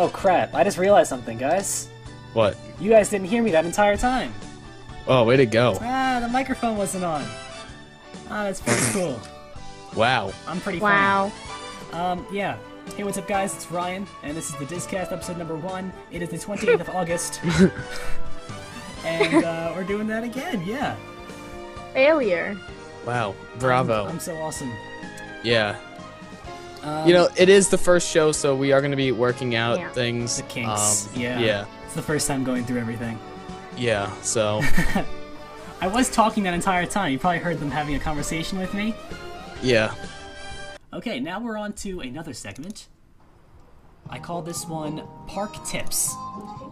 Oh crap, I just realized something, guys. What? You guys didn't hear me that entire time. Oh, way to go. Ah, the microphone wasn't on. Ah, that's pretty cool. Wow. I'm pretty funny. Wow. Yeah. Hey, what's up, guys? It's Ryan, and this is the DisCast episode number 1. It is the 28th of August. And, we're doing that again, yeah. Failure. Wow. Bravo. I'm so awesome. Yeah. You know, it is the first show, so we are going to be working out Yeah. things. The kinks, yeah. Yeah. It's the first time going through everything. Yeah, so... I was talking that entire time. You probably heard them having a conversation with me. Yeah. Okay, now we're on to another segment. I call this one Park Tips,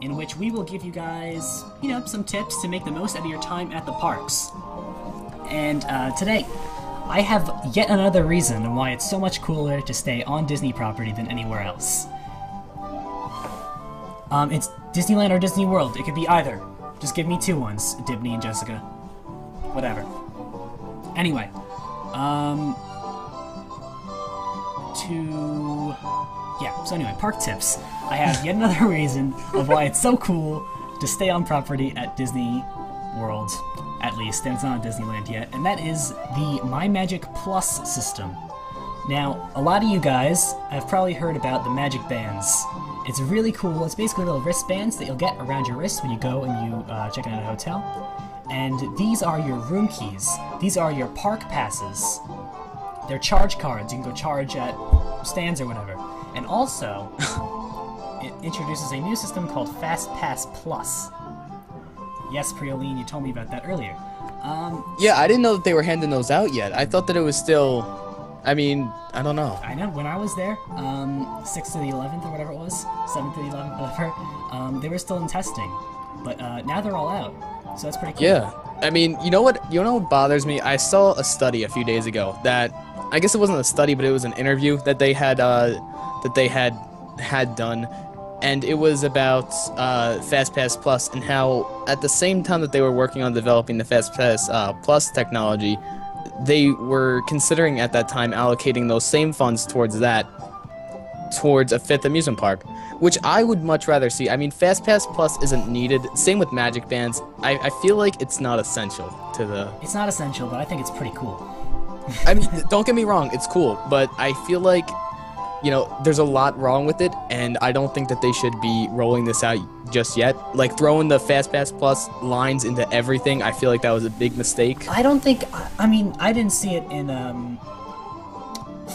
in which we will give you guys, you know, some tips to make the most out of your time at the parks. And today, I have yet another reason why it's so much cooler to stay on Disney property than anywhere else. It's Disneyland or Disney World. It could be either. Just give me two ones, Dibney and Jessica. Whatever. Anyway, so anyway, park tips. I have yet another reason of why it's so cool to stay on property at Disney World, at least, and it's not on Disneyland yet, and that is the My Magic Plus system. Now, a lot of you guys have probably heard about the Magic Bands. It's really cool. It's basically little wristbands that you'll get around your wrist when you go and you check in at a hotel. And these are your room keys. These are your park passes. They're charge cards. You can go charge at stands or whatever. And also, it introduces a new system called Fast Pass Plus. Yes, Prioline, you told me about that earlier. Yeah, I didn't know that they were handing those out yet. I thought that it was still... I mean, I don't know. I know, when I was there, 6th to the 11th or whatever it was, 7th to the 11th, whatever, they were still in testing. But now they're all out, so that's pretty cool. Yeah. I mean, you know what bothers me? I saw a study a few days ago that... I guess it wasn't a study, but it was an interview that they had done, and it was about FastPass Plus and how at the same time that they were working on developing the FastPass Plus technology, they were considering at that time allocating those same funds towards a fifth amusement park, which I would much rather see. I mean, FastPass Plus isn't needed. Same with Magic Bands. I feel like it's not essential to the... It's not essential, but I think it's pretty cool. I mean, don't get me wrong, it's cool, but I feel like, you know, there's a lot wrong with it, and I don't think that they should be rolling this out just yet. Like, throwing the FastPass Plus lines into everything, I feel like that was a big mistake. I don't think... I mean, I didn't see it in,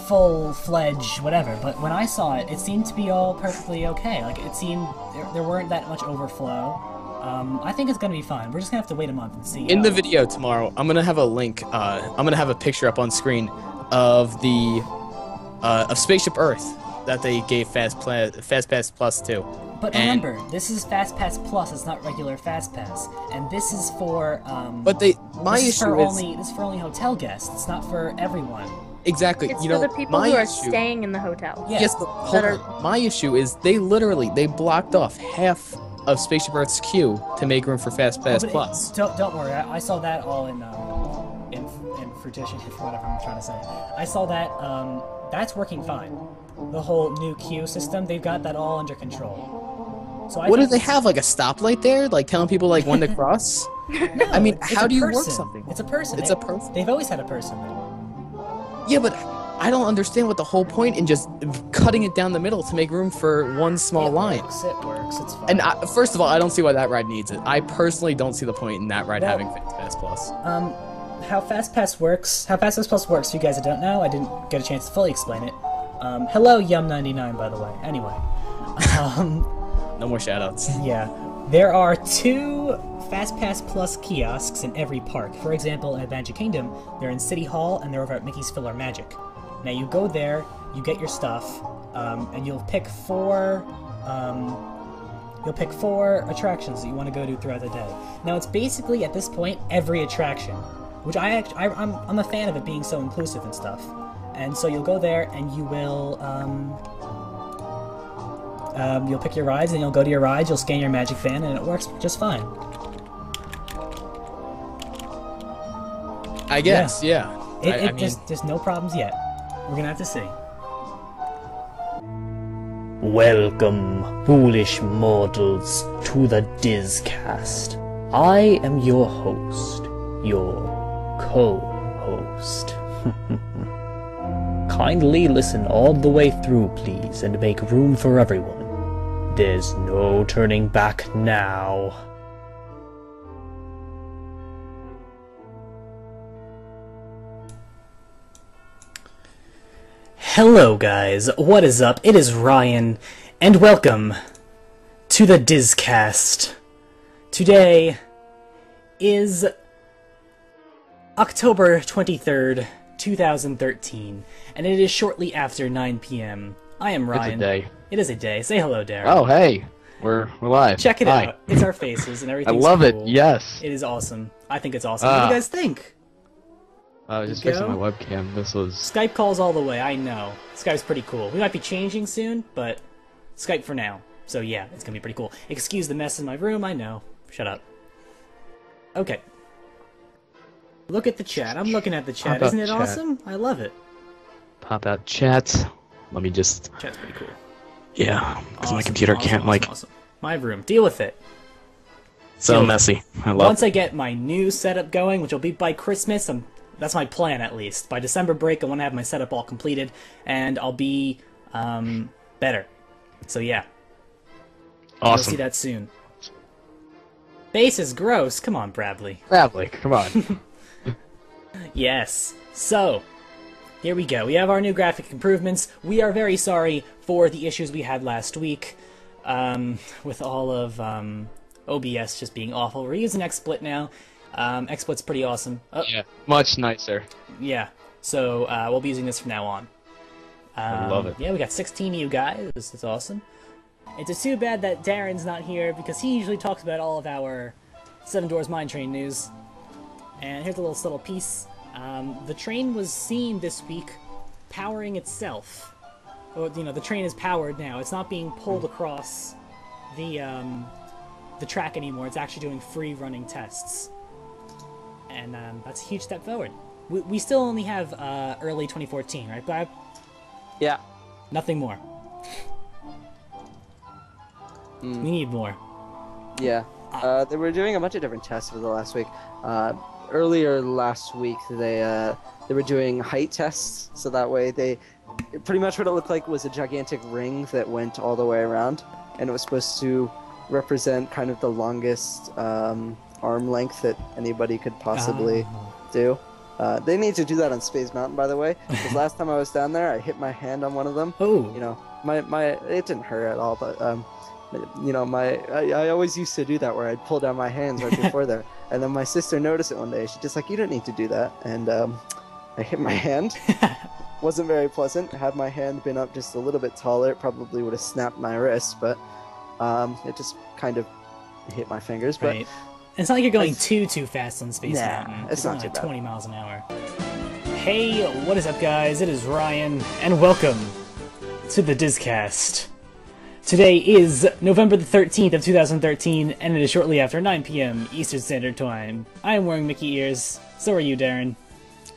full-fledged whatever, but when I saw it, it seemed to be all perfectly okay. Like, it seemed there weren't that much overflow. I think it's gonna be fine. We're just gonna have to wait a month and see. In the video tomorrow, I'm gonna have a link, I'm gonna have a picture up on screen of the, of Spaceship Earth that they gave FastPass Plus to. But remember, this is FastPass Plus, it's not regular FastPass. And this is for, But this is for only hotel guests, it's not for everyone. Exactly. It's you for know, the people who are staying in the hotel. Yeah. Yes, but hold on. My issue is they blocked off half of Spaceship Earth's queue to make room for FastPass Plus. Don't worry, I saw that all in fruition, whatever I'm trying to say. I saw that, that's working fine. The whole new queue system, they've got that all under control. So What do they have, like a stoplight there? Like telling people like when to cross? No, I mean, it's how a do you work person. something? It's a person. It's a person. They've always had a person there. Yeah, but I don't understand what the whole point in just cutting it down the middle to make room for one small line. It works, it's fine. And first of all, I don't see why that ride needs it. I personally don't see the point in that ride having FastPass Plus. How FastPass Plus works, for you guys that don't know, I didn't get a chance to fully explain it. Hello, Yum99, by the way. Anyway. No more shoutouts. Yeah. There are 2 FastPass Plus kiosks in every park. For example, at Magic Kingdom, they're in City Hall and they're over at Mickey's Filler Magic. Now you go there, you get your stuff, and you'll pick 4 attractions that you want to go to throughout the day. Now it's basically, at this point, every attraction, which I'm a fan of it being so inclusive and stuff. And so you'll go there and you will, you'll pick your rides and you'll go to your rides, you'll scan your Magic Band, and it works just fine. I guess, yeah. There's no problems yet. We're gonna have to see. Welcome, foolish mortals, to the DisCast. I am your host, your co-host. Kindly listen all the way through, please, and make room for everyone. There's no turning back now. Hello guys, what is up? It is Ryan, and welcome to the DisCast. Today is October 23rd, 2013, and it is shortly after 9 p.m. I am Ryan. It's a day. It is a day. Say hello, Darren. Oh, hey. We're live. Check it Hi. out. It's our faces and I everything's love cool. it. Yes. It is awesome. I think it's awesome. What do you guys think? I was just Go. fixing my webcam. This was... Skype calls all the way, I know. Skype's pretty cool. We might be changing soon, but Skype for now. So yeah, it's gonna be pretty cool. Excuse the mess in my room, I know. Shut up. Okay. Look at the chat. I'm looking at the chat. Pop out Isn't it chat. awesome? I love it. Pop out chat. Let me just... Chat's pretty cool. Yeah, because my Awesome, computer awesome, can't, awesome, awesome. My room. Deal with it. So messy. I love Once I get my new setup going, which will be by Christmas, that's my plan at least. By December break, I want to have my setup all completed, and I'll be better. So yeah, you'll Awesome. see that soon. Base is gross. Come on, Bradley. Bradley, come on. Yes. So here we go. We have our new graphic improvements. We are very sorry for the issues we had last week with all of OBS just being awful. We're using XSplit now. XSplit's pretty awesome. Oh, Yeah, much nicer. yeah. So we'll be using this from now on. I love it. Yeah, we got 16 of you guys. This is awesome. It's too bad that Darren's not here because he usually talks about all of our Seven Doors Mine Train news. And here's a little subtle piece. The train was seen this week powering itself. Or, you know, the train is powered now. It's not being pulled across the track anymore. It's actually doing free running tests. And that's a huge step forward. We still only have early 2014, right, Bob? Yeah. Nothing more. We need more. Yeah. They were doing a bunch of different tests for the last week. Earlier last week, they were doing height tests, so that way pretty much what it looked like was a gigantic ring that went all the way around, and it was supposed to represent kind of the longest arm length that anybody could possibly do. They need to do that on Space Mountain, by the way, because last time I was down there, I hit my hand on one of them. Oh. You know, it didn't hurt at all, but you know, I always used to do that where I'd pull down my hands right before there, and then my sister noticed it one day. She's just like, "You don't need to do that," and I hit my hand. Wasn't very pleasant. Had my hand been up just a little bit taller, it probably would have snapped my wrist, but it just kind of hit my fingers. But Right. It's not like you're going too fast on Space Nah, Mountain. it's You're not going too bad. 20 miles an hour. Hey, what is up, guys? It is Ryan, and welcome to the DisCast. Today is November the 13th of 2013, and it is shortly after 9 p.m. Eastern Standard Time. I am wearing Mickey ears. So are you, Darren.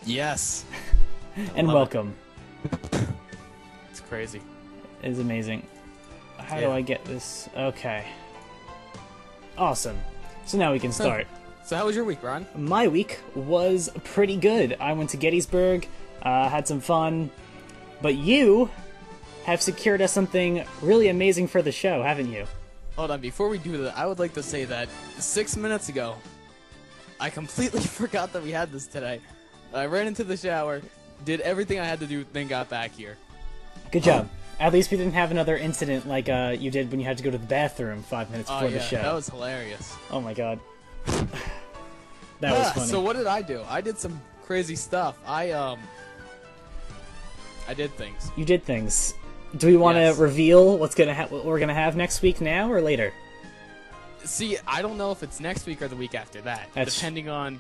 Yes. And Love welcome. It's crazy. It is amazing. How do Yeah. I get this? Okay. Awesome. So now we can start. So how was your week, Ron? My week was pretty good. I went to Gettysburg, had some fun, but you have secured us something really amazing for the show, haven't you? Hold on, before we do that, I would like to say that 6 minutes ago, I completely forgot that we had this today. I ran into the shower, did everything I had to do, then got back here. Good job. At least we didn't have another incident like you did when you had to go to the bathroom 5 minutes before the show. That was hilarious. Oh my god. That was funny. So what did I do? I did some crazy stuff. I did things. You did things. Do we want to Yes. reveal what we're gonna have next week now or later? See, I don't know if it's next week or the week after that, That's- depending on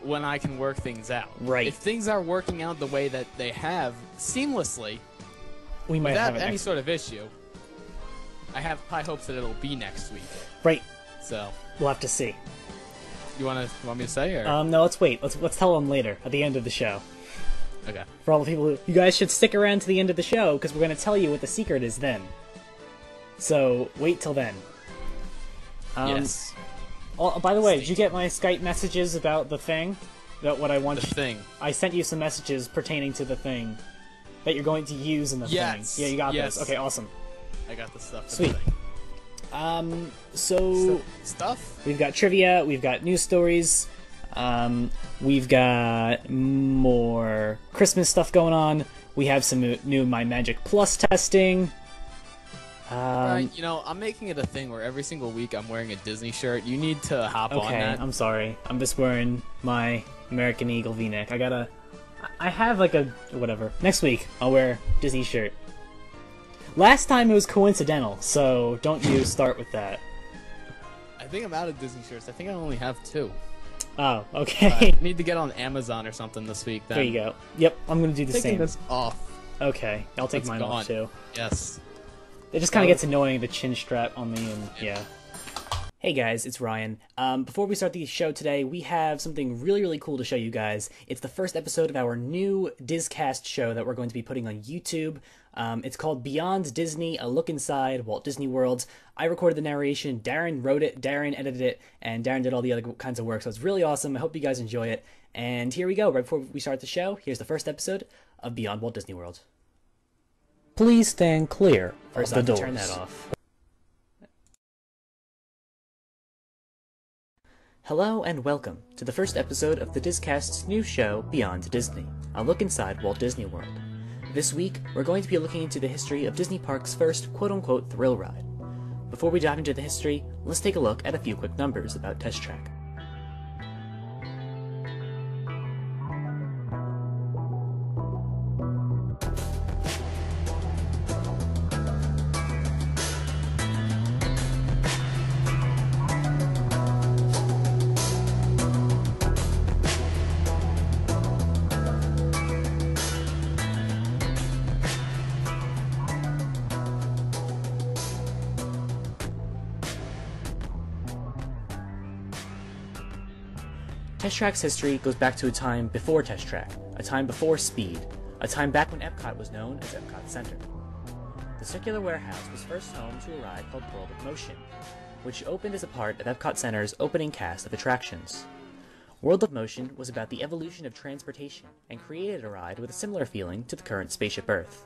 when I can work things out. Right. If things are working out the way that they have seamlessly, We might have without it any next sort of issue, I have high hopes that it'll be next week. Right. So, We'll have to see. you want me to say, or No, let's wait. Let's tell them later at the end of the show. okay? For all the people you guys should stick around to the end of the show because we're going to tell you what the secret is then. So wait till then. Yes. Oh, by the way, did you get my Skype messages about the thing? About what I want? The thing. I sent you some messages pertaining to the thing that you're going to use in the thing. Yeah, you got this. Okay, awesome. I got the stuff. For Sweet. The thing. So stuff. we've got trivia, we've got news stories, we've got more Christmas stuff going on. We have some new My Magic Plus testing. Right, I'm making it a thing where every single week I'm wearing a Disney shirt. You need to hop on that. I'm sorry. I'm just wearing my American Eagle V-neck. I have like a whatever. Next week I'll wear Disney shirt. Last time it was coincidental, so don't you start with that. I think I'm out of Disney shirts. I think I only have 2. Oh, okay. Need to get on Amazon or something this week. Then. There you go. Yep, I'm gonna do the Taking same. this off. Okay, I'll take mine off too. Yes. It just kind of gets annoying, the chin strap on me, and yeah. Hey guys, it's Ryan. Before we start the show today, we have something really, really cool to show you guys. It's the first episode of our new DisCast show that we're going to be putting on YouTube. It's called Beyond Disney, A Look Inside Walt Disney World. I recorded the narration, Darren wrote it, Darren edited it, and Darren did all the other kinds of work, so it's really awesome. I hope you guys enjoy it. And here we go, right before we start the show, here's the first episode of Beyond Walt Disney World. Please stand clear First, of the doors. turn that off. Hello and welcome to the first episode of the DisCast's new show, Beyond Disney, a look inside Walt Disney World. This week, we're going to be looking into the history of Disney Park's first quote-unquote thrill ride. Before we dive into the history, let's take a look at a few quick numbers about Test Track. Test Track's history goes back to a time before Test Track, a time before Speed, a time back when Epcot was known as Epcot Center. The circular warehouse was first home to a ride called World of Motion, which opened as a part of Epcot Center's opening cast of attractions. World of Motion was about the evolution of transportation and created a ride with a similar feeling to the current Spaceship Earth.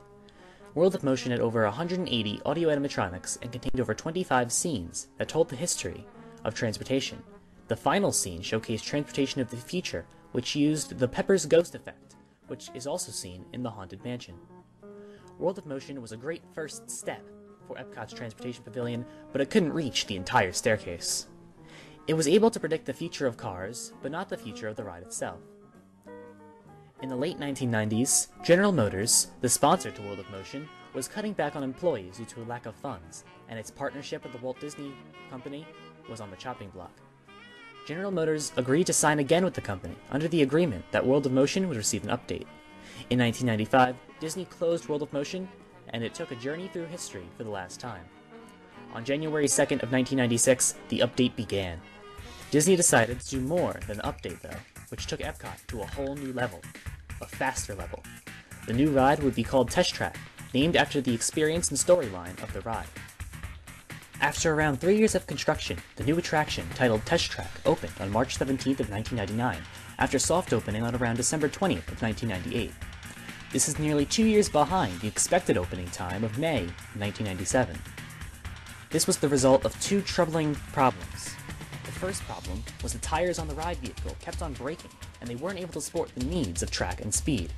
World of Motion had over 180 audio animatronics and contained over 25 scenes that told the history of transportation. The final scene showcased transportation of the future, which used the Pepper's Ghost effect, which is also seen in the Haunted Mansion. World of Motion was a great first step for Epcot's Transportation Pavilion, but it couldn't reach the entire staircase. It was able to predict the future of cars, but not the future of the ride itself. In the late 1990s, General Motors, the sponsor to World of Motion, was cutting back on employees due to a lack of funds, and its partnership with the Walt Disney Company was on the chopping block. General Motors agreed to sign again with the company under the agreement that World of Motion would receive an update. In 1995, Disney closed World of Motion, and it took a journey through history for the last time. On January 2nd of 1996, the update began. Disney decided to do more than an update though, which took Epcot to a whole new level, a faster level. The new ride would be called Test Track, named after the experience and storyline of the ride. After around 3 years of construction, the new attraction, titled Test Track, opened on March 17th of 1999, after soft opening on around December 20th of 1998. This is nearly 2 years behind the expected opening time of May 1997. This was the result of 2 troubling problems. The first problem was the tires on the ride vehicle kept on breaking, and they weren't able to support the needs of track and speed.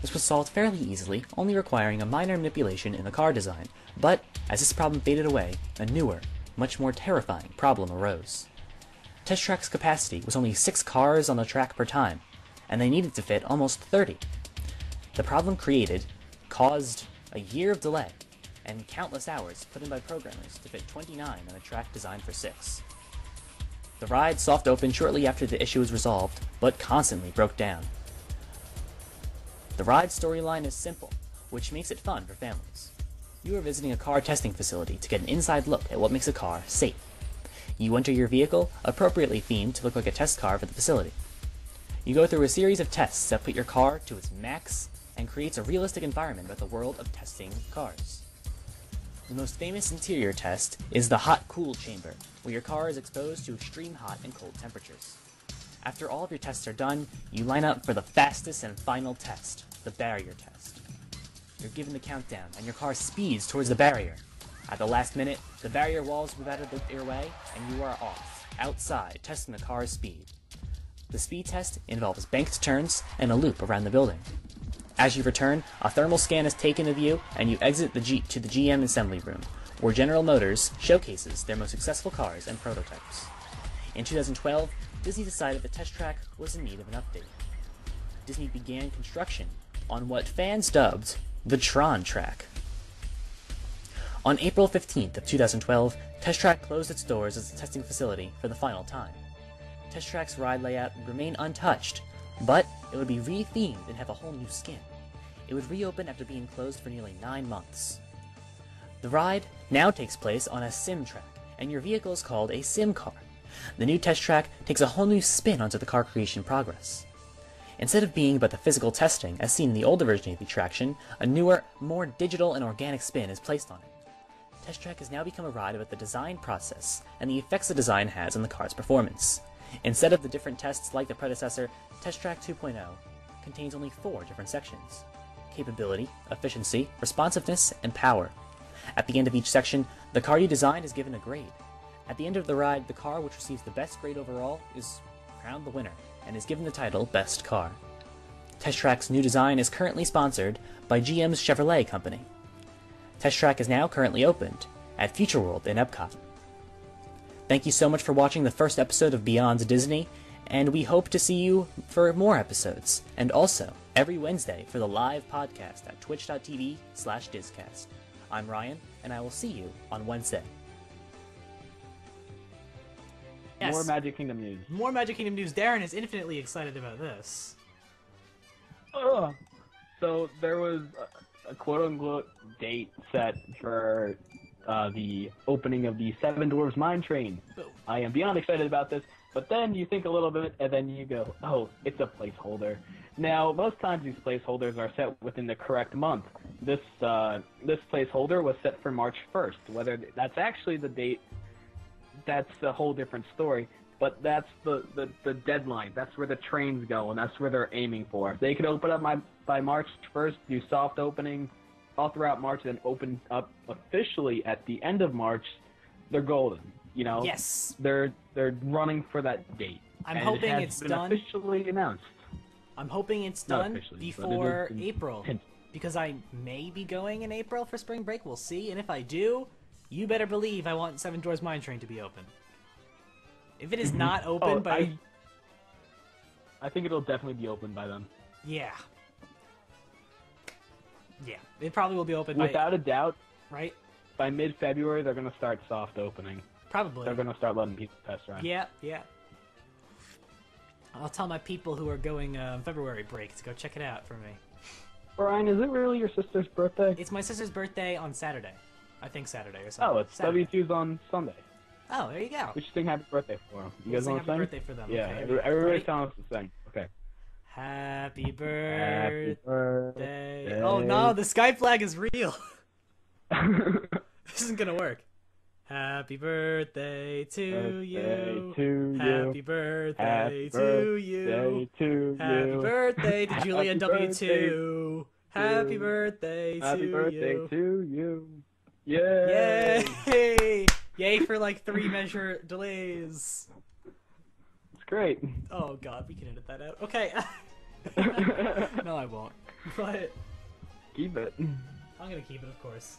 This was solved fairly easily, only requiring a minor manipulation in the car design, but as this problem faded away, a newer, much more terrifying problem arose. Test Track's capacity was only 6 cars on the track per time, and they needed to fit almost 30. The problem caused a year of delay, and countless hours put in by programmers to fit 29 on a track designed for 6. The ride soft opened shortly after the issue was resolved, but constantly broke down. The ride storyline is simple, which makes it fun for families. You are visiting a car testing facility to get an inside look at what makes a car safe. You enter your vehicle, appropriately themed to look like a test car for the facility. You go through a series of tests that put your car to its max and creates a realistic environment about the world of testing cars. The most famous interior test is the hot-cool chamber, where your car is exposed to extreme hot and cold temperatures. After all of your tests are done, you line up for the fastest and final test, the barrier test. You're given the countdown, and your car speeds towards the barrier. At the last minute, the barrier walls move out of your way, and you are off, outside, testing the car's speed. The speed test involves banked turns and a loop around the building. As you return, a thermal scan is taken of you, and you exit to the GM assembly room, where General Motors showcases their most successful cars and prototypes. In 2012, Disney decided the test track was in need of an update. Disney began construction on what fans dubbed the Tron track. On April 15th of 2012, Test Track closed its doors as a testing facility for the final time. Test Track's ride layout would remain untouched, but it would be re-themed and have a whole new skin. It would reopen after being closed for nearly 9 months. The ride now takes place on a sim track, and your vehicle is called a sim car. The new Test Track takes a whole new spin onto the car creation progress. Instead of being about the physical testing, as seen in the older version of the attraction, a newer, more digital and organic spin is placed on it. Test Track has now become a ride about the design process and the effects the design has on the car's performance. Instead of the different tests like the predecessor, Test Track 2.0 contains only 4 different sections: capability, efficiency, responsiveness, and power. At the end of each section, the car you designed is given a grade. At the end of the ride, the car which receives the best grade overall is crowned the winner and is given the title Best Car. Test Track's new design is currently sponsored by GM's Chevrolet Company. Test Track is now currently opened at Future World in Epcot. Thank you so much for watching the first episode of Beyond Disney, and we hope to see you for more episodes, and also every Wednesday for the live podcast at twitch.tv/DisCast. I'm Ryan, and I will see you on Wednesday. Yes. More Magic Kingdom news. More Magic Kingdom news. Darren is infinitely excited about this. So there was a quote-unquote date set for the opening of the Seven Dwarfs Mine Train. Boom. I am beyond excited about this, but then you think a little bit, and then you go, oh, it's a placeholder. Now, most times these placeholders are set within the correct month. This placeholder was set for March 1st. Whether that's actually the date, that's a whole different story. But that's the deadline. That's where the trains go, and that's where they're aiming for. If they could open up by March 1st, do soft opening all throughout March, then open up officially at the end of March, they're golden. You know, Yes. they're running for that date. I'm And hoping it has it's been done. officially announced. I'm hoping it's Not done officially, but it before has been April. hinted. Because I may be going in April for spring break. We'll see. And if I do, you better believe I want Seven Dwarfs Mine Train to be open. If it is not open by... I think it'll definitely be open by then. Yeah. Yeah. It probably will be open Without a doubt, Right? by mid-February, they're going to start soft opening. Probably. They're going to start letting people test ride. Yeah, yeah. I'll tell my people who are going February break to go check it out for me. Brian, is it really your sister's birthday? It's my sister's birthday on Saturday. I think Saturday or something. Oh, it's Saturday. W2's on Sunday. Oh, there you go. We should sing happy birthday for him. You We'll guys sing want to happy sing? birthday for them. Yeah, Okay. everybody's Ready? telling us to sing. Okay. Happy birthday. Happy birthday. Oh no, the sky flag is real. This isn't gonna work. Happy birthday to you. Happy birthday to you. Happy birthday to Julia W2. Happy birthday to Happy birthday you. to you. Yay! Yay! Yay for like 3 measure delays. It's great. Oh god, we can edit that out. Okay. No, I won't. But Keep it. I'm gonna keep it, of course.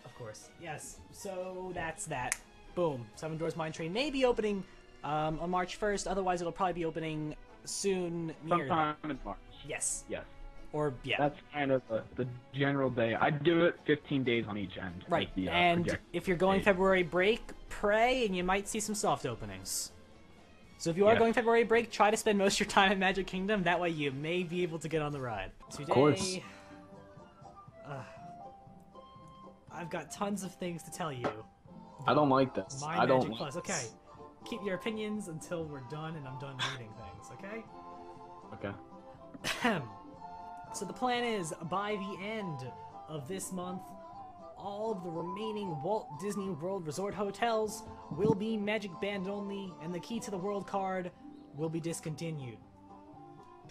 Of course. Yes. So that's that. Boom. Seven Dwarfs Mine Train may be opening on March 1st. Otherwise, it'll probably be opening soon near. Sometime in March. Yes. Yes. Or yeah. That's kind of the general day. I'd do it 15 days on each end. Right. as the, And projected if you're going date. February break, pray and you might see some soft openings. So if you are Yes. going February break, try to spend most of your time at Magic Kingdom. That way you may be able to get on the ride. Today, course. I've got tons of things to tell you. I don't like this. My I don't Magic like Plus. this. Okay. Keep your opinions until we're done and I'm done reading things, okay? Okay. So the plan is, by the end of this month, all of the remaining Walt Disney World Resort hotels will be Magic Band only, and the Key to the World card will be discontinued.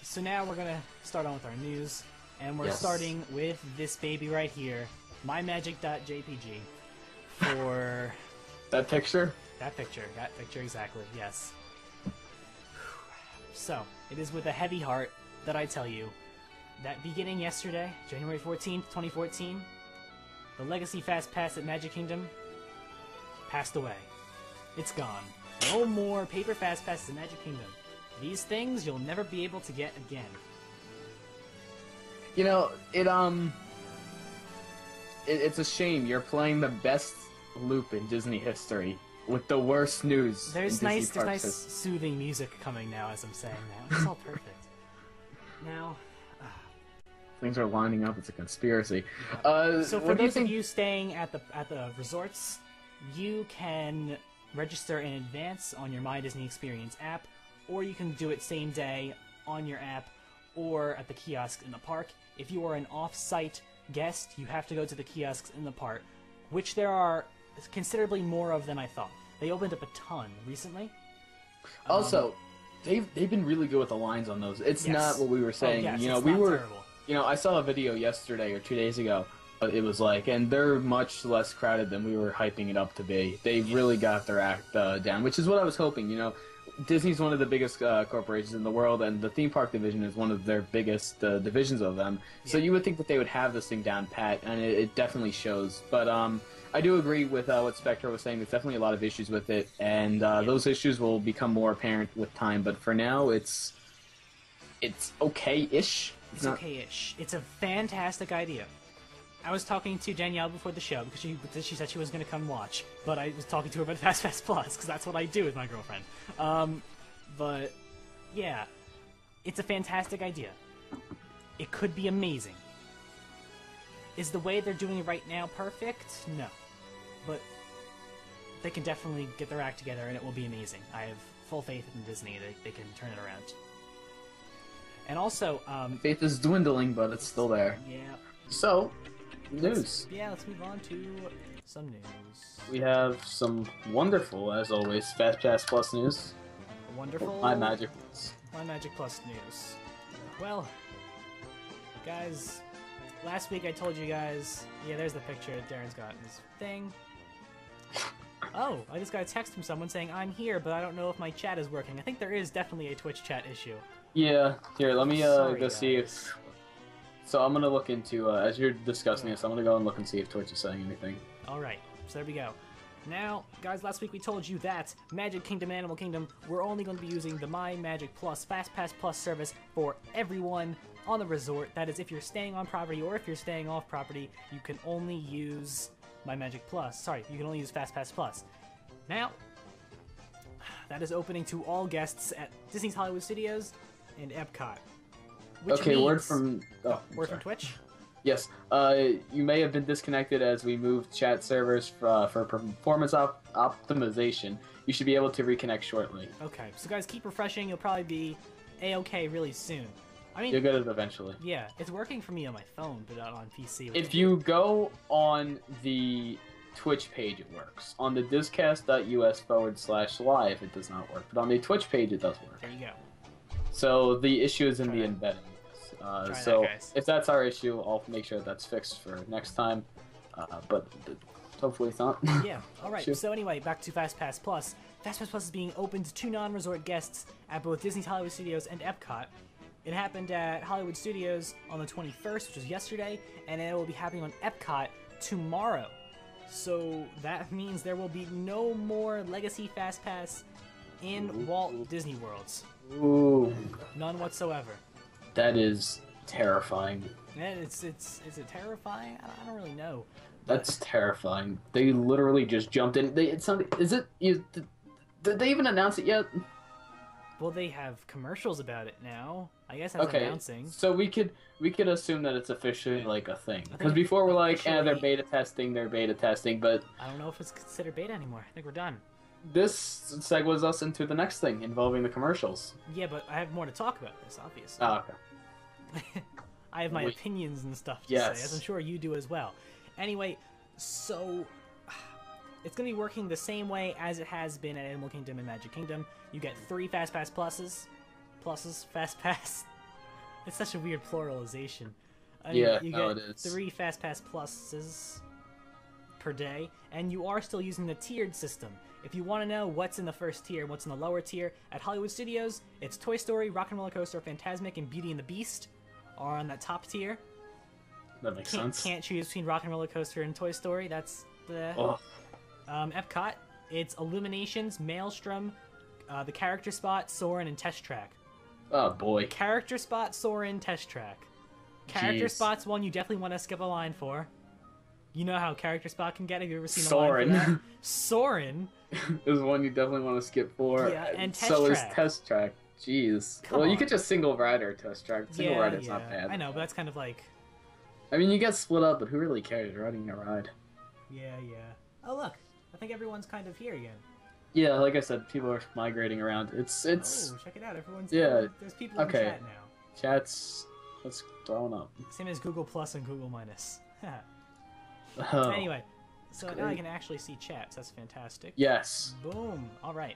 So now we're gonna start on with our news, and we're starting with this baby right here, mymagic.jpg, for... That picture? That picture exactly, yes. So, it is with a heavy heart that I tell you that beginning yesterday, January 14th, 2014, the Legacy Fast Pass at Magic Kingdom passed away. It's gone. No more paper Fast Passes at Magic Kingdom. These things you'll never be able to get again. You know, it's a shame you're playing the best loop in Disney history with the worst news. There's nice soothing music coming now as I'm saying that. It's all perfect. Now, things are lining up. It's a conspiracy. So for those of you staying at the resorts, you can register in advance on your My Disney Experience app, or you can do it same day on your app or at the kiosks in the park. If you are an off-site guest, you have to go to the kiosks in the park, which there are considerably more of than I thought. They opened up a ton recently. Also, they've been really good with the lines on those. It's not what we were saying. Yes, you know, terrible. You know, I saw a video yesterday or 2 days ago. It was like, and they're much less crowded than we were hyping it up to be. They really got their act down, which is what I was hoping. You know, Disney's one of the biggest corporations in the world, and the theme park division is one of their biggest divisions of them. So you would think that they would have this thing down pat, and it definitely shows. But I do agree with what Spectre was saying. There's definitely a lot of issues with it, and those issues will become more apparent with time. But for now, it's okay-ish. It's okay-ish. It's a fantastic idea. I was talking to Danielle before the show because she said she was going to come watch, but I was talking to her about Fast Pass Plus because that's what I do with my girlfriend. But yeah, it's a fantastic idea. It could be amazing. Is the way they're doing it right now perfect? No, but they can definitely get their act together and it will be amazing. I have full faith in Disney that they can turn it around. And also, faith is dwindling, but it's still there. Yeah. So, news. Let's move on to some news. We have some wonderful, as always, Fast Pass Plus news. Wonderful. My Magic Plus. My Magic Plus news. Well, guys, last week I told you guys. Yeah, there's the picture Darren's got in his thing. Oh, I just got a text from someone saying I'm here, but I don't know if my chat is working. I think there is definitely a Twitch chat issue. Yeah, here, let me Sorry, go see guys. if... So I'm going to look into, as you're discussing this, I'm going to go and look and see if Twitch is saying anything. Alright, so there we go. Now, guys, last week we told you that Magic Kingdom and Animal Kingdom, we're only going to be using the My Magic Plus Fast Pass Plus service for everyone on the resort. That is, if you're staying on property or if you're staying off property, you can only use My Magic Plus. Sorry, you can only use Fast Pass Plus. Now, that is opening to all guests at Disney's Hollywood Studios and Epcot. Okay, word from Twitch? Yes, you may have been disconnected as we moved chat servers for performance optimization. You should be able to reconnect shortly. Okay, so guys, keep refreshing. You'll probably be A-okay really soon. I mean, you'll get it eventually. Yeah, it's working for me on my phone, but not on PC. If you go on the Twitch page, it works. On the discast.us/live, it does not work. But on the Twitch page, it does work. There you go. So the issue is in the embedding. So that, if that's our issue, I'll make sure that's fixed for next time. But hopefully it's not. Yeah, alright. Sure. So anyway, back to Fast Pass Plus. Fast Pass Plus is being opened to non-resort guests at both Disney's Hollywood Studios and Epcot. It happened at Hollywood Studios on the 21st, which was yesterday, and it will be happening on Epcot tomorrow. So that means there will be no more Legacy Fast Pass in Walt Disney Worlds. Ooh. None whatsoever. That is terrifying. Yeah, is it terrifying? I don't really know. That's terrifying. They literally just jumped in. Did they even announce it yet? Well, they have commercials about it now. I guess that's announcing. So we could assume that it's officially like a thing. Because before we're like, they're beta testing, but I don't know if it's considered beta anymore. I think we're done. This segues us into the next thing involving the commercials. Yeah, but I have more to talk about this, obviously. Oh, okay. I have my opinions and stuff to say, as I'm sure you do as well. Anyway, So, it's going to be working the same way as it has been at Animal Kingdom and Magic Kingdom. You get 3 Fast Pass pluses. Fast Pass. It's such a weird pluralization. Yeah, you no, get it is. 3 Fast Pass pluses per day, and you are still using the tiered system. If you want to know what's in the first tier and what's in the lower tier, at Hollywood Studios, it's Toy Story, Rock and Roller Coaster, Fantasmic, and Beauty and the Beast are on that top tier. That makes sense. Can't choose between Rock and Roller Coaster and Toy Story. That's the... Oh. Epcot, it's Illuminations, Maelstrom, the Character Spot, Soarin', and Test Track. Oh boy. Character Spot, Soarin', Test Track. Character Spot's one you definitely want to skip a line for. You know how Character Spot can get. Have you ever seen a line for that? Soarin' is one you definitely want to skip for. Yeah, and Test so Track. Is Test Track. Jeez. Come well, you on. could just single rider Test Track. Single rider's not bad. I know, but that's kind of like... I mean, you get split up, but who really cares? You're riding a ride. Yeah. Oh, look. I think everyone's kind of here again. Yeah, like I said, people are migrating around. It's. Oh, check it out. Everyone's Yeah. There's people in Okay. chat now. Chat's throwing up. Same as Google Plus and Google Minus. Oh. Anyway, so now I great. can actually see chat, so that's fantastic. Yes. Boom. All right.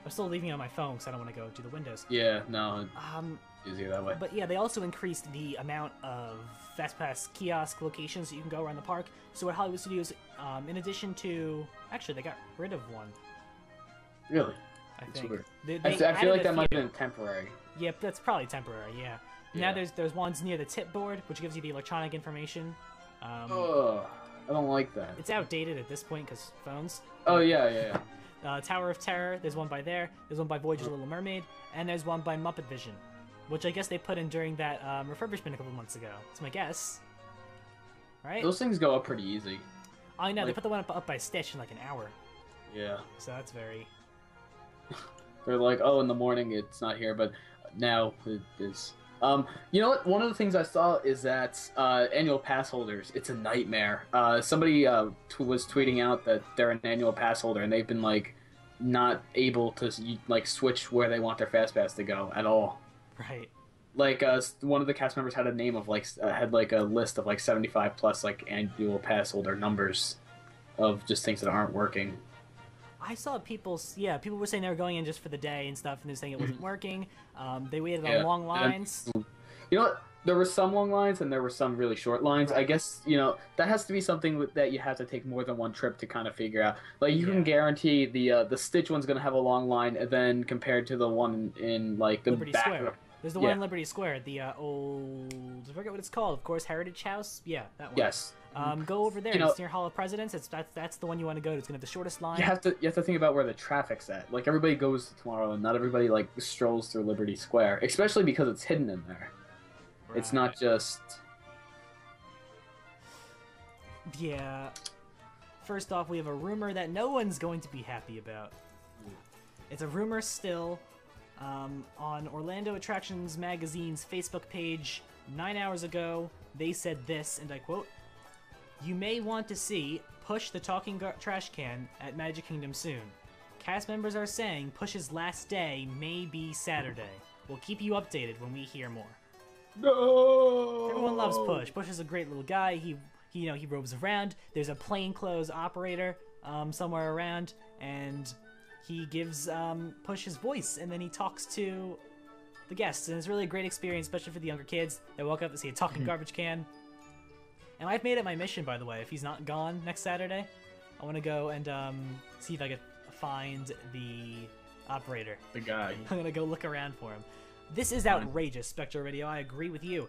I'm still leaving it on my phone because I don't want to go to the windows. Yeah. No. Um, Easier that way. but yeah, they also increased the amount of FastPass kiosk locations that you can go around the park. So at Hollywood Studios, in addition to... Actually, they got rid of one, Really? I That's think. weird. They I feel added like a that might few. have been temporary. Yeah, that's probably temporary, yeah. Now Yeah. there's ones near the tip board, which gives you the electronic information. Ugh. I don't like that. It's outdated at this point because phones. Oh yeah. Tower of Terror, there's one by there, there's one by Voyage of the Little Mermaid, and there's one by Muppet Vision, which I guess they put in during that refurbishment a couple months ago. That's my guess. Right? Those things go up pretty easy. I know, they like- put the one up by Stitch in like an hour, Yeah. so that's very... They're like, oh, in the morning it's not here, but now it is. You know what? One of the things I saw is that annual pass holders, it's a nightmare. Somebody was tweeting out that they're an annual pass holder and they've been like not able to like switch where they want their fast pass to go at all. Right. Like one of the cast members had a name of like had like a list of like 75 plus like annual pass holder numbers of just things that aren't working. I saw people were saying they were going in just for the day and stuff, and they're saying it wasn't working. They waited on long lines. You know what? There were some long lines and there were some really short lines. I guess, that has to be something that you have to take more than one trip to kind of figure out. Like, you can guarantee the Stitch one's going to have a long line, and then compared to the one in, like, the Liberty back... Square. There's the one in Liberty Square, the old... I forget what it's called. Of course, Heritage House? Yeah, that one. Yes. Go over there. It's near Hall of Presidents. That's the one you want to go to. It's going to have the shortest line. You have to think about where the traffic's at. Like, everybody goes to Tomorrowland. Not everybody, like, strolls through Liberty Square. Especially because it's hidden in there. Right. It's not just... Yeah. First off, we have a rumor that no one's going to be happy about. It's a rumor still. On Orlando Attractions Magazine's Facebook page 9 hours ago, they said this, and I quote, "You may want to see Push the Talking Trash Can at Magic Kingdom soon. Cast members are saying Push's last day may be Saturday. We'll keep you updated when we hear more." No! Everyone loves Push. Push is a great little guy. He roves around. There's a plainclothes operator somewhere around, and he gives Push his voice, and then he talks to the guests, and it's really a great experience, especially for the younger kids that walk up to see a talking garbage can. And I've made it my mission, by the way, if he's not gone next Saturday, I want to go and see if I can find the operator. The guy. I'm gonna go look around for him. This is outrageous, Spectro Radio. I agree with you.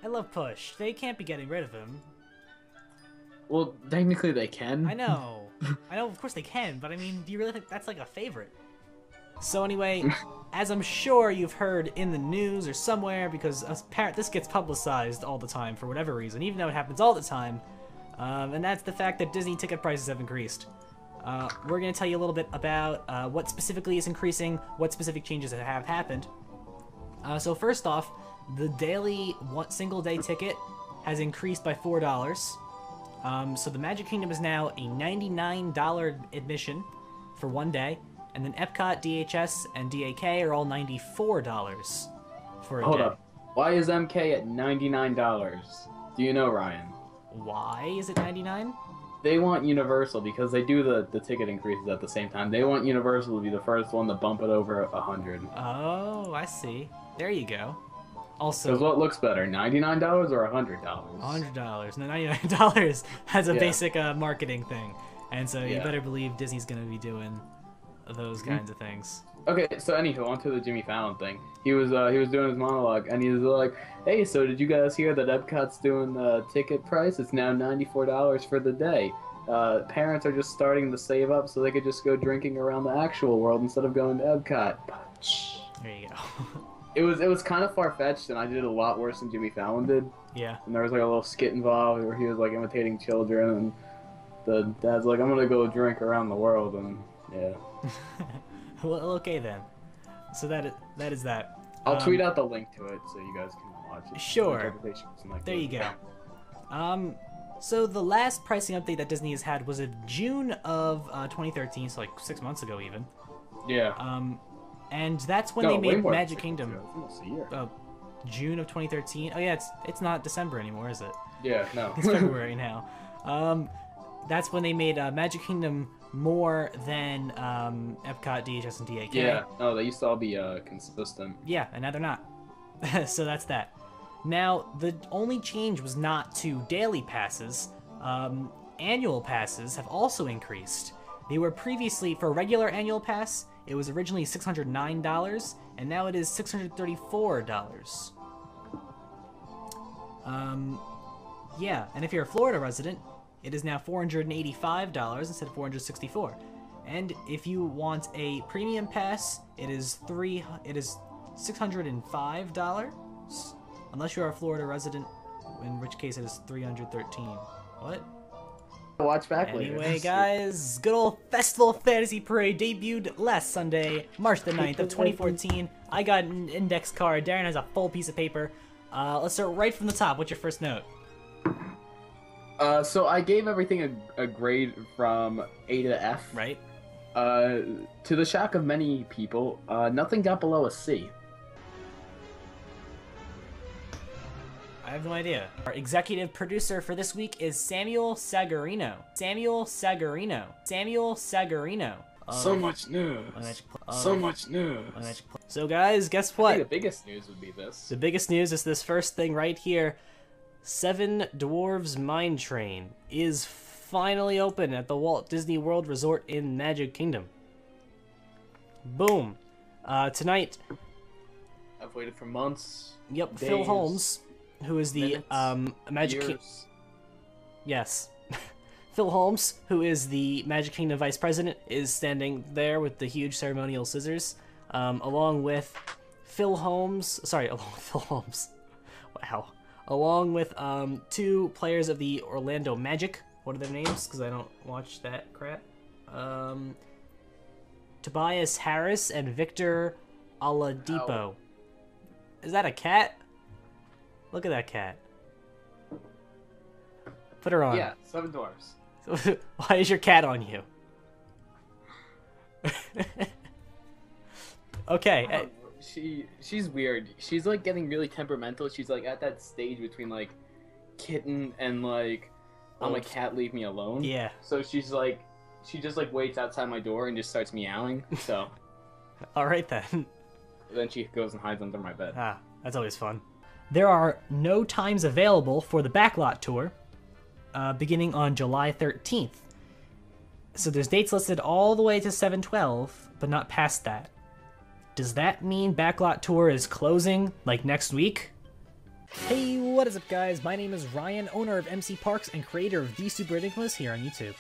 I love Push. They can't be getting rid of him. Well, technically they can. I know. Of course they can, but I mean, do you really think that's like a favorite? So anyway, as I'm sure you've heard in the news or somewhere, because this gets publicized all the time for whatever reason, even though it happens all the time, and that's the fact that Disney ticket prices have increased. We're going to tell you a little bit about what specifically is increasing, what specific changes have happened. So first off, the daily single day ticket has increased by $4. So the Magic Kingdom is now a $99 admission for one day, and then Epcot, DHS, and DAK are all $94 for a day. Hold up. Why is MK at $99? Do you know, Ryan? Why is it 99? They want Universal, because they do the ticket increases at the same time. They want Universal to be the first one to bump it over 100. Oh, I see. There you go. Also, Because what looks better, $99 or $100? $100. No, $99 has a basic marketing thing. And so you better believe Disney's going to be doing those kinds of things. Okay, so anywho, onto the Jimmy Fallon thing. He was doing his monologue, and he was like, "Hey, so did you guys hear that Epcot's doing the ticket price? It's now $94 for the day. Parents are just starting to save up so they could just go drinking around the actual world instead of going to Epcot." There you go. It was kind of far-fetched, and I did a lot worse than Jimmy Fallon did. Yeah. And there was like a little skit involved where he was like imitating children, and the dad's like, "I'm gonna go drink around the world," and yeah. Well, okay then. So that is that. I'll tweet out the link to it so you guys can watch it. Sure. There you go. So the last pricing update that Disney has had was in June of 2013, so like 6 months ago even. Yeah. And that's when they made Magic Kingdom. Almost a year. June of 2013. Oh yeah, it's not December anymore, is it? Yeah, no. It's February now. That's when they made Magic Kingdom more than Epcot, DHS, and DAK. Yeah, no, they used to all be consistent. Yeah, and now they're not. So that's that. Now, the only change was not to daily passes. Annual passes have also increased. They were previously, for a regular annual pass, it was originally $609, and now it is $634. Yeah, and if you're a Florida resident, it is now $485 instead of $464. And if you want a premium pass, it is $605, unless you are a Florida resident, in which case it is $313. What? Watch back later. Anyway, guys, good old Festival of Fantasy Parade debuted last Sunday, March the 9th of 2014. I got an index card. Darren has a full piece of paper. Let's start right from the top. What's your first note? So I gave everything a grade from A to F. Right. To the shock of many people, nothing got below a C. I have no idea. Our executive producer for this week is Samuel Sagarino. Samuel Sagarino. Samuel Sagarino. So much news. So much news. So guys, guess what? I think the biggest news would be this. The biggest news is this first thing right here. Seven Dwarves Mine Train is finally open at the Walt Disney World Resort in Magic Kingdom. Boom. Tonight. I've waited for months. Yep, days, Phil Holmes, who is the minutes, Magic Yes. Phil Holmes, who is the Magic Kingdom Vice President, is standing there with the huge ceremonial scissors, along with Phil Holmes. Wow. Along with two players of the Orlando Magic. What are their names? Because I don't watch that crap. Tobias Harris and Victor Oladipo. Ow. Is that a cat? Look at that cat. Put her on. Yeah, Seven Dwarfs. Why is your cat on you? Okay. She's weird. She's like getting really temperamental. She's like at that stage between like kitten and like I'm a cat, leave me alone. Yeah. So she's like, she just like waits outside my door and just starts meowing. So. All right then. Then she goes and hides under my bed. Ah, that's always fun. There are no times available for the Backlot Tour, beginning on July 13th. So there's dates listed all the way to 7/12, but not past that. Does that mean Backlot Tour is closing, like next week? Hey, what is up guys? My name is Ryan, owner of MC Parks and creator of The Super Ridiculous here on YouTube.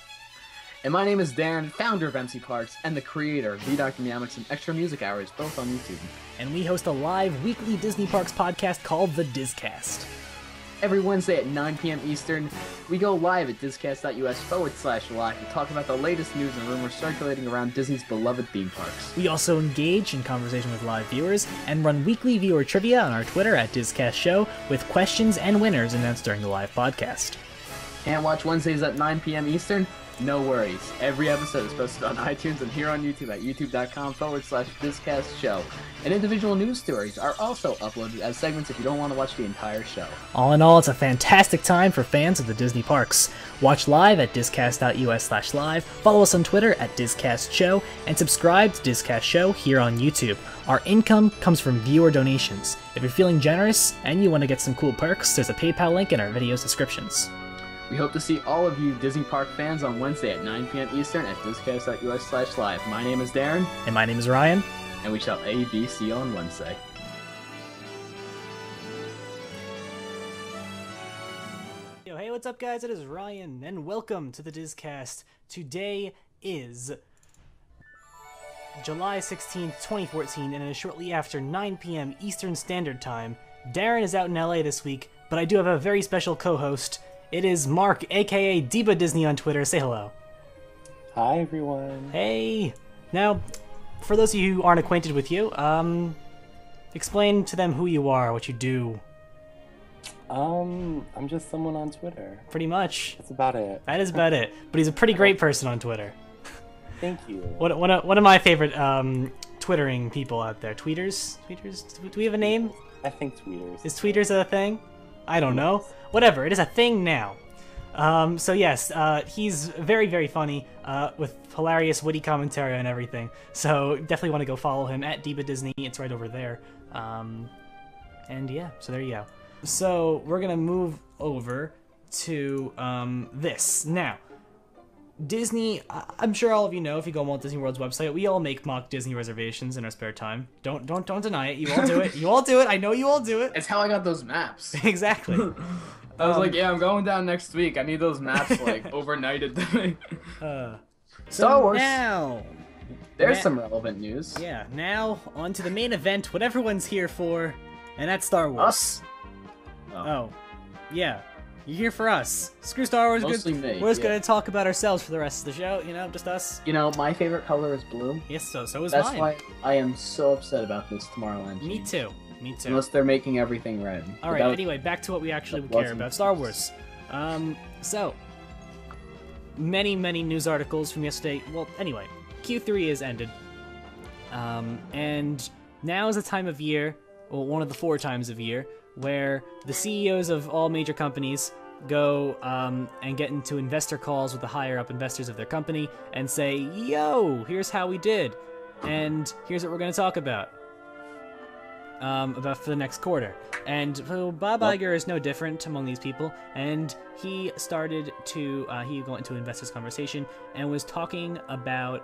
And my name is Darren, founder of MC Parks and the creator of The Dr. Meowmix and Extra Music Hours, both on YouTube. And we host a live weekly Disney Parks podcast called the DisCast. Every Wednesday at 9 p.m. Eastern, we go live at discast.us/live to talk about the latest news and rumors circulating around Disney's beloved theme parks. We also engage in conversation with live viewers and run weekly viewer trivia on our Twitter at DisCast Show with questions and winners announced during the live podcast. Can't watch Wednesdays at 9 p.m. Eastern? No worries. Every episode is posted on iTunes and here on YouTube at youtube.com/DisCast show. And individual news stories are also uploaded as segments if you don't want to watch the entire show. All in all, it's a fantastic time for fans of the Disney parks. Watch live at discast.us/live, follow us on Twitter at DisCast Show, and subscribe to DisCast Show here on YouTube. Our income comes from viewer donations. If you're feeling generous and you want to get some cool perks, there's a PayPal link in our video's descriptions. We hope to see all of you Disney Park fans on Wednesday at 9 p.m. Eastern at discast.us/live. My name is Darren. And my name is Ryan. And we shall ABC on Wednesday. Yo, hey, what's up, guys? It is Ryan, and welcome to the DisCast. Today is July 16th, 2014, and it is shortly after 9 p.m. Eastern Standard Time. Darren is out in LA this week, but I do have a very special co-host. It is Mark, aka Diva Disney on Twitter. Say hello. Hi, everyone. Hey. Now, for those of you who aren't acquainted with you, explain to them who you are, what you do. I'm just someone on Twitter. Pretty much. That's about it. That is about it. But he's a pretty great person on Twitter. Thank you. One of my favorite twittering people out there. Tweeters? Tweeters? Do we have a name? I think tweeters. Is tweeters a thing? I don't know. Whatever, it is a thing now. So yes, he's very, very funny, with hilarious, witty commentary and everything. So definitely want to go follow him at Diva Disney. It's right over there. And yeah, so there you go. So we're gonna move over to this now. Disney, I'm sure all of you know, if you go on Walt Disney World's website, we all make mock Disney reservations in our spare time. Don't deny it. You all do it. You all do it. I know you all do it. It's how I got those maps. Exactly. I was like, yeah, I'm going down next week. I need those maps like overnighted to me. Star Wars. Now, There's some relevant news. yeah. Now on to the main event, what everyone's here for, and that's Star Wars. Us. Oh, yeah. You're here for us. Screw Star Wars. Mostly me, We're just yeah. gonna talk about ourselves for the rest of the show. You know, just us. You know, my favorite color is blue. Yes, so is That's mine. why I am so upset about this Tomorrowland. Me change. too. Me too. Unless they're making everything red. All right. Anyway, back to what we actually care about: Star Wars. So many news articles from yesterday. Well, anyway, Q3 has ended, and now is the time of year, well, one of the 4 times of year, where the CEOs of all major companies go and get into investor calls with the higher up investors of their company and say, yo, here's how we did, and here's what we're going to talk about for the next quarter. And so Bob Iger is no different among these people, and he started to he went into investors conversation and was talking about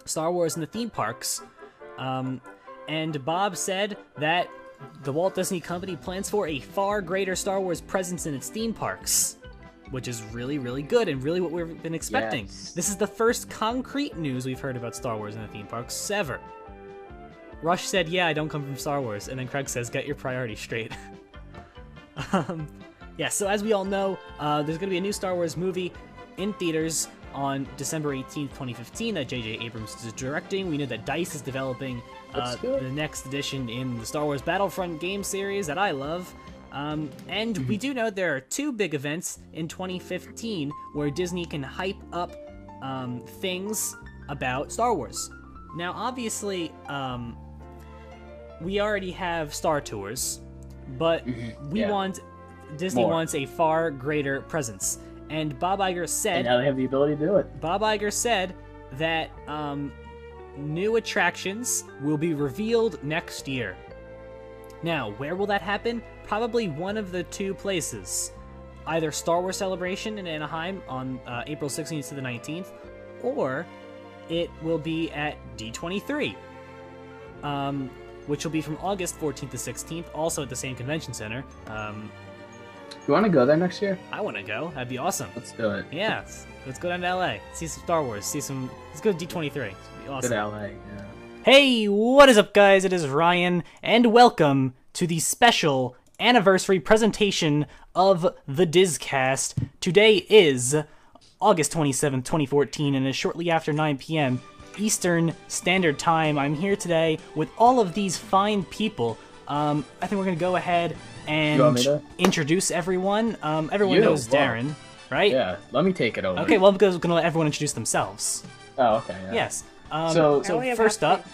Star Wars and the theme parks, and Bob said that the Walt Disney Company plans for a far greater Star Wars presence in its theme parks, which is really, really good and really what we've been expecting. Yes. This is the first concrete news we've heard about Star Wars in the theme parks ever. Rush said, yeah, I don't come from Star Wars, and then Craig says, get your priorities straight. Yeah, so as we all know, there's going to be a new Star Wars movie in theaters on December 18th, 2015 that J.J. Abrams is directing. We know that DICE is developing the next edition in the Star Wars Battlefront game series that I love. And we do know there are 2 big events in 2015 where Disney can hype up things about Star Wars. Now, obviously, we already have Star Tours, but Disney wants a far greater presence. And Bob Iger said... And now they have the ability to do it. Bob Iger said that new attractions will be revealed next year. Now, where will that happen? Probably one of the 2 places. Either Star Wars Celebration in Anaheim on April 16th to the 19th, or it will be at D23, which will be from August 14th to 16th, also at the same convention center. You want to go there next year? I want to go. That'd be awesome. Let's do it. Yeah, let's go down to LA. See some Star Wars. Let's go to D23. It'd be awesome. Good LA, yeah. Hey, what is up, guys? It is Ryan, and welcome to the special anniversary presentation of the DisCast. Today is August 27th, 2014, and is shortly after 9 p.m. Eastern Standard Time. I'm here today with all of these fine people. I think we're going to go ahead and introduce everyone. Everyone knows Darren. right? Yeah, let me take it over. Okay, well, because we're gonna let everyone introduce themselves. Oh, okay. Yeah. Yes. So first up,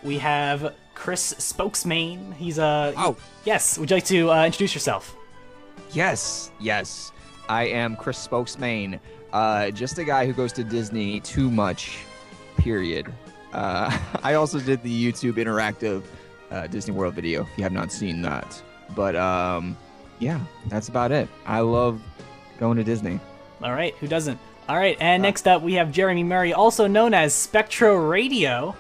we have Chris Spokesman. He's Yes. Would you like to introduce yourself? Yes. I am Chris Spokesman. Just a guy who goes to Disney too much. Period. I also did the YouTube interactive Disney World video. If you have not seen that, but yeah, that's about it. I love going to Disney. All right. Who doesn't? All right. And next up, we have Jeremy Murray, also known as Spectro Radio.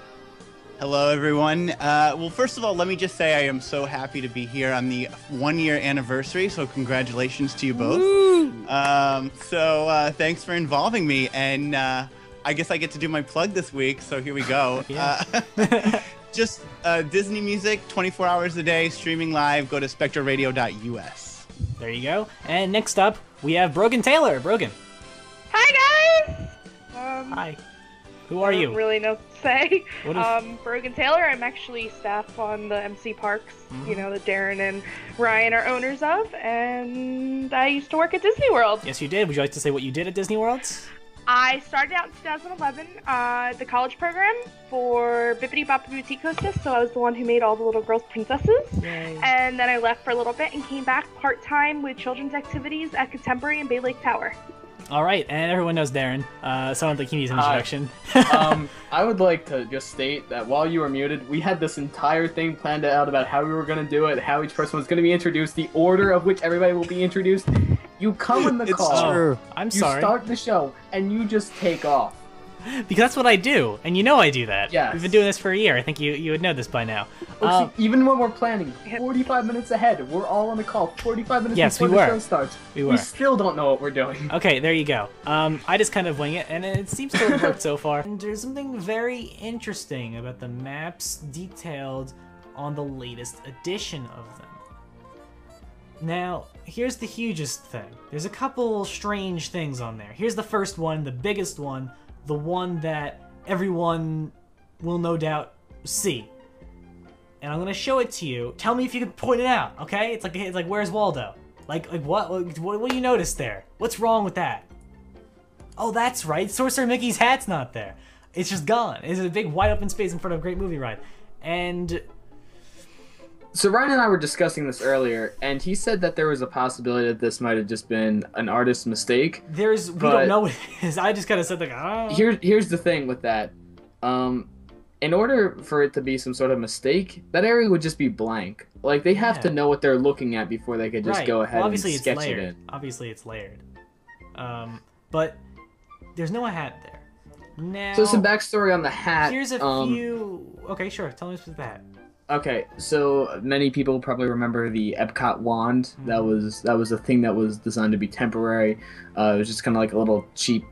Hello, everyone. Well, first of all, let me just say I am so happy to be here on the 1-year anniversary, so congratulations to you both. Thanks for involving me, and I guess I get to do my plug this week, so here we go. Just Disney music, 24 hours a day, streaming live. Go to spectroradio.us. There you go. And next up, we have Brogan Taylor. Brogan. Hi, guys! Hi. Who are you? I don't really know what to say. What Brogan Taylor. I'm actually staff on the MC Parks, you know, that Darren and Ryan are owners of, and I used to work at Disney World. Yes, you did. Would you like to say what you did at Disney World? I started out in 2011, the college program for Bippity Boppity Boutique Hostess, so I was the one who made all the little girls princesses. Yay. And then I left for a little bit and came back part-time with children's activities at Contemporary and Bay Lake Tower. All right, and everyone knows Darren, so I don't think he needs an introduction. I would like to just state that while you were muted, we had this entire thing planned out about how we were going to do it, how each person was going to be introduced, the order of which everybody will be introduced. You come in the call, true. I'm sorry. You start the show, and you just take off. Because that's what I do, and you know I do that. Yes. We've been doing this for a year. I think you would know this by now. Oh, see, even when we're planning 45 minutes ahead, we're all on the call 45 minutes before the show starts. We still don't know what we're doing. Okay, there you go. I just kind of wing it, and it seems to have worked so far. And there's something very interesting about the maps detailed on the latest edition of them. Now, here's the hugest thing. There's a couple strange things on there. Here's the first one, the biggest one, the one that everyone will no doubt see. And I'm gonna show it to you. Tell me if you can point it out, okay? It's like Where's Waldo? Like what do you notice there? What's wrong with that? Oh, that's right. Sorcerer Mickey's hat's not there. It's just gone. It's a big wide open space in front of a Great Movie Ride. And so Ryan and I were discussing this earlier, and he said that there was a possibility that this might have just been an artist's mistake. We don't know what it is. I just kind of said like, oh. Here's the thing with that. In order for it to be some sort of mistake, that area would just be blank. Like they have to know what they're looking at before they could just go ahead and sketch it in. Obviously, it's layered. But there's no hat there. Now, so some backstory on the hat. Here's a few. Okay, sure. Tell me what's that. Okay, so many people probably remember the Epcot wand. That was a thing that was designed to be temporary. It was just kind of like a little cheap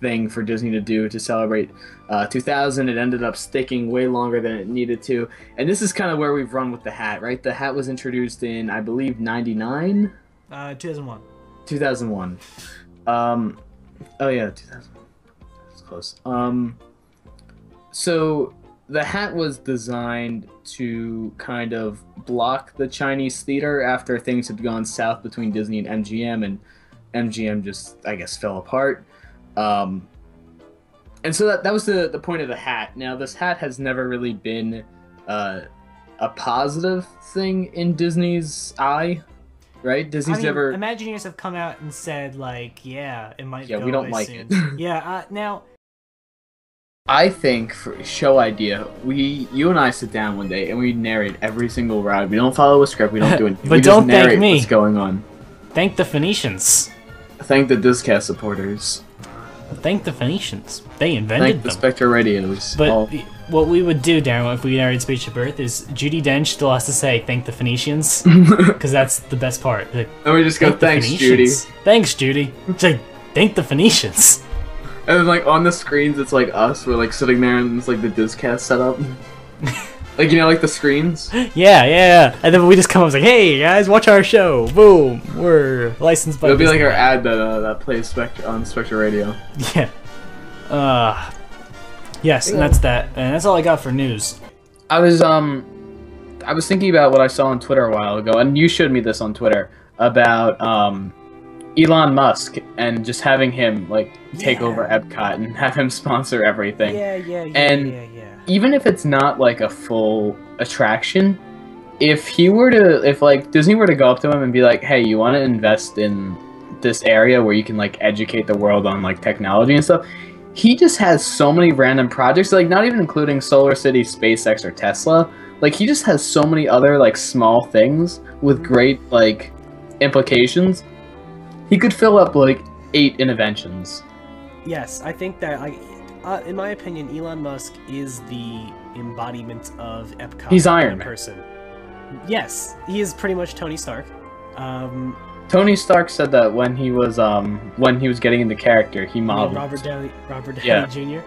thing for Disney to do to celebrate 2000. It ended up sticking way longer than it needed to, and this is kind of where we've run with the hat, right? The hat was introduced in, I believe, 99. 2001. 2001. Oh yeah, 2000. That's close. So the hat was designed to kind of block the Chinese theater after things had gone south between Disney and MGM just, I guess, fell apart. And so that was the point of the hat. Now, this hat has never really been a positive thing in Disney's eye, right? Disney's never... Imagineers have come out and said, like, yeah, it might go we don't away like soon. it. Yeah, now... I think for a show idea, you and I sit down one day and we narrate every single ride. We don't follow a script. We don't do anything. But we don't just narrate thank me. What's going on? Thank the Phoenicians. Thank the DisCast supporters. Thank the Phoenicians. They invented Thank the them. Spectre radios. But what we would do, Darren, if we narrated Spaceship Earth, is Judi Dench still has to say thank the Phoenicians, because that's the best part. Like, and we just go, thanks, Judy. Thanks, Judy. It's like, thank the Phoenicians. And then, like, on the screens, it's like us. We're, like, sitting there and it's, like, the DisCast setup. Like, you know, like the screens? Yeah. And then we just come up and say, hey, guys, watch our show. Boom. We're licensed by It'll be Disney. like our ad that plays on Spectre Radio. Yeah. Yes, and that's that. And that's all I got for news. I was thinking about what I saw on Twitter a while ago, and you showed me this on Twitter, about, Elon Musk and just having him like take over Epcot and have him sponsor everything. And even if it's not like a full attraction, if like Disney were to go up to him and be like, "Hey, you want to invest in this area where you can like educate the world on like technology and stuff," he just has so many random projects, like not even including Solar City, SpaceX, or Tesla. Like he just has so many other like small things with great like implications. He could fill up like 8 interventions. Yes, I think that in my opinion, Elon Musk is the embodiment of Epcot. He's Iron Man. Person. Yes, he is pretty much Tony Stark. Tony Stark said that when he was getting into character, he modeled Robert Downey Jr.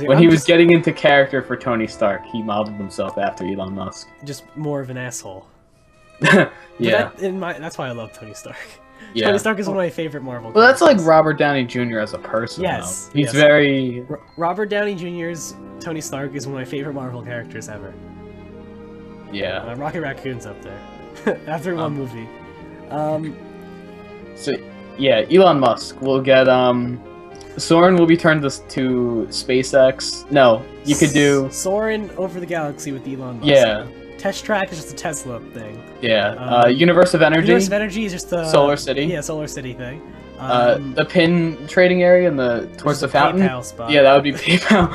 When he was getting into character for Tony Stark, he modeled himself after Elon Musk. Just more of an asshole. Yeah. That's why I love Tony Stark. Yeah. Tony Stark is one of my favorite Marvel Well, that's characters. like Robert Downey Jr. as a person. Yes. Though. He's yes. very... Robert Downey Jr.'s Tony Stark is one of my favorite Marvel characters ever. Yeah. Rocket Raccoon's up there. After one movie. So, yeah, Elon Musk will get, Soren will be turned to SpaceX. No, you could do... Soren over the galaxy with Elon Musk. Yeah. Test Track is just a Tesla thing. Yeah. Universe of Energy. Universe of Energy is just a... Solar City. Yeah, Solar City thing. The pin trading area and towards the fountain. PayPal spot. Yeah, that would be PayPal.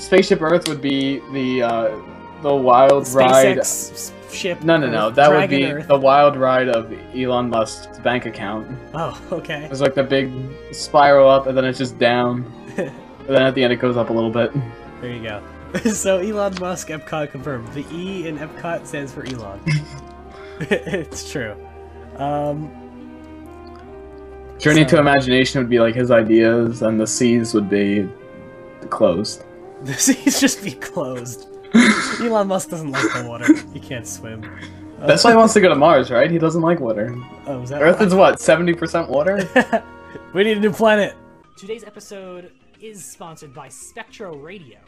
Spaceship Earth would be the wild ride. SpaceX ship. No. That would be Earth. the wild ride of Elon Musk's bank account. Oh, okay. It's like the big spiral up, and then it's just down. And then at the end, it goes up a little bit. There you go. So Elon Musk, Epcot confirmed. The E in Epcot stands for Elon. It's true. Journey to Imagination would be like his ideas, and the seas would be closed. The seas just be closed. Elon Musk doesn't like the water. He can't swim. That's why he wants to go to Mars, right? He doesn't like water. Oh, is that Earth is what, 70% water? We need a new planet. Today's episode is sponsored by Spectro Radio.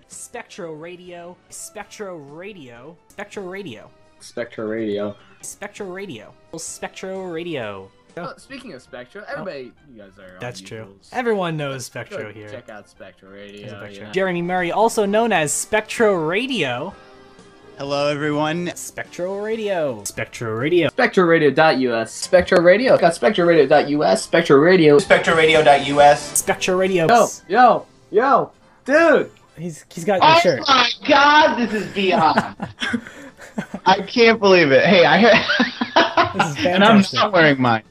Spectro Radio. Spectro Radio. Spectro Radio. Spectro Radio. Spectro Radio. Spectro Radio. Speaking of Spectro, everybody, you guys are. That's true. Everyone knows Spectro here. Check out Spectro Radio. Yeah. Jeremy Murray, also known as Spectro Radio. Hello, everyone. Spectro Radio. Spectro Radio. SpectroRadio.us. Spectro Radio. Got SpectroRadio.us. Spectro Radio. SpectroRadio.us. Spectro Radio. Yo, dude. He's got your shirt. Oh my God, this is beyond. I can't believe it. Hey, This is fantastic. and I'm not wearing mine.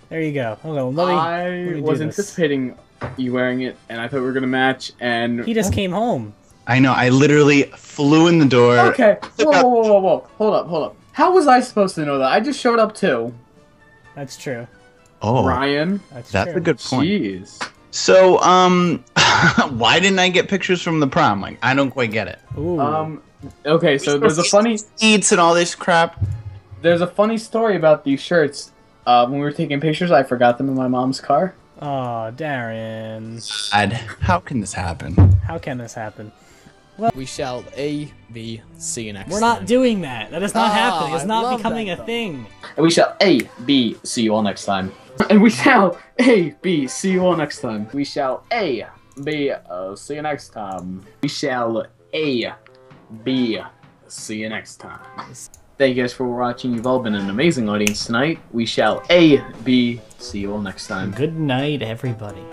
There you go. Hold on. Let I me was do this. anticipating you wearing it, and I thought we were gonna match. And He just came home. I know. I literally flew in the door. Okay. Whoa. Hold up. How was I supposed to know that? I just showed up too. That's true. Oh, Ryan. that's true. a good point. Jeez. So, why didn't I get pictures from the prom? Like, I don't quite get it. Ooh. Okay, so there's a funny Eats and all this crap. There's a funny story about these shirts. When we were taking pictures, I forgot them in my mom's car. Oh, Darren. How can this happen? How can this happen? We shall A, B, see you next We're not doing that. That is not happening. It's I not love becoming that, a thing. And we shall A, B, see you all next time. And we shall A, B, see you all next time. We shall A, B, see you next time. We shall A, B, see you next time. Thank you guys for watching. You've all been an amazing audience tonight. We shall A, B, see you all next time. Good night, everybody.